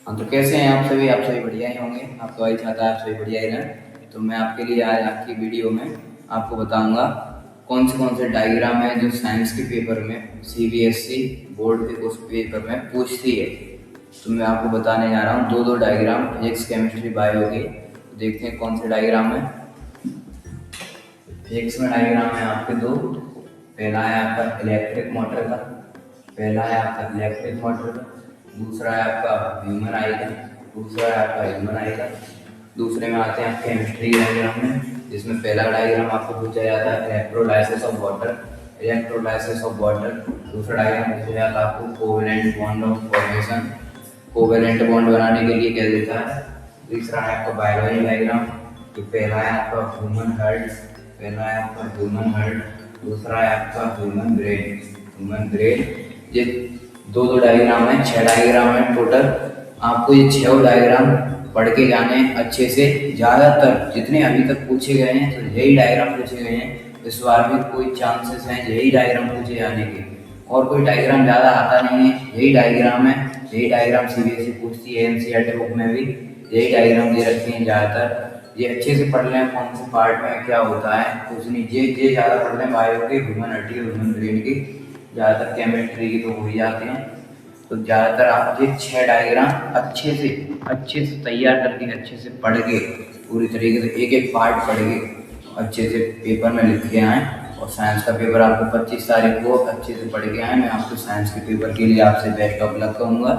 हाँ, तो कैसे हैं आप सभी बढ़िया ही होंगे। आप तो वही चाहता है आप सभी बढ़िया ही रहें। तो मैं आपके लिए आज आपकी वीडियो में आपको बताऊंगा कौन से डायग्राम है जो साइंस के पेपर में सीबीएसई बोर्ड के उस पेपर में पूछती है। तो मैं आपको बताने जा रहा हूँ दो डायग्राम, फिजिक्स केमिस्ट्री बायो के। तो देखते हैं कौन से डायग्राम है। फिजिक्स में डायग्राम है आपके दो। पहला है आपका इलेक्ट्रिक मोटर का, दूसरा है आपका ह्यूमन आई का, दूसरे में आते हैं आप केमिस्ट्री डायग्राम में, जिसमें पहला डायग्राम आपको पूछा जाता है इलेक्ट्रोलाइसिस ऑफ वाटर। दूसरा डायग्राम पूछा जाता है आपको covalent bond of formation, covalent bond बनाने के लिए क्या देता है। तीसरा है आपका बायोलॉजी डायग्राम। तो पहला है आपका ह्यूमन हार्ट, दूसरा है आपका ह्यूमन ब्रेन। ये दो डायग्राम है, 6 डायग्राम है टोटल। आपको ये 6 डायग्राम पढ़ के जाने अच्छे से। ज़्यादातर जितने अभी तक पूछे गए हैं तो यही डायग्राम पूछे गए हैं। इस बार भी कोई चांसेस हैं यही डायग्राम पूछे जाने के, और कोई डायग्राम ज़्यादा आता नहीं है। यही डायग्राम है, यही डायग्राम सीबीएसई पूछती है। एनसीईआरटी बुक में भी यही डायग्राम दे रखे हैं ज़्यादातर। ये अच्छे से पढ़ लें कौन से पार्ट में क्या होता है, कुछ नहीं। ये ज़्यादा पढ़ लें बायो के, ह्यूमन हड्डी और ह्यूमन ब्रेन की। ज़्यादातर केमिस्ट्री की तो हो ही जाते हैं। तो ज़्यादातर आप ये 6 डायग्राम अच्छे से तैयार करके, अच्छे से पढ़ के, पूरी तरीके से एक एक पार्ट पढ़ के अच्छे से पेपर में लिख के आएँ। और साइंस का पेपर आपको 25 तारीख को अच्छे से पढ़ के आएँ। मैं आपको साइंस के पेपर के लिए आपसे बेस्ट ऑफ लक कहूँगा।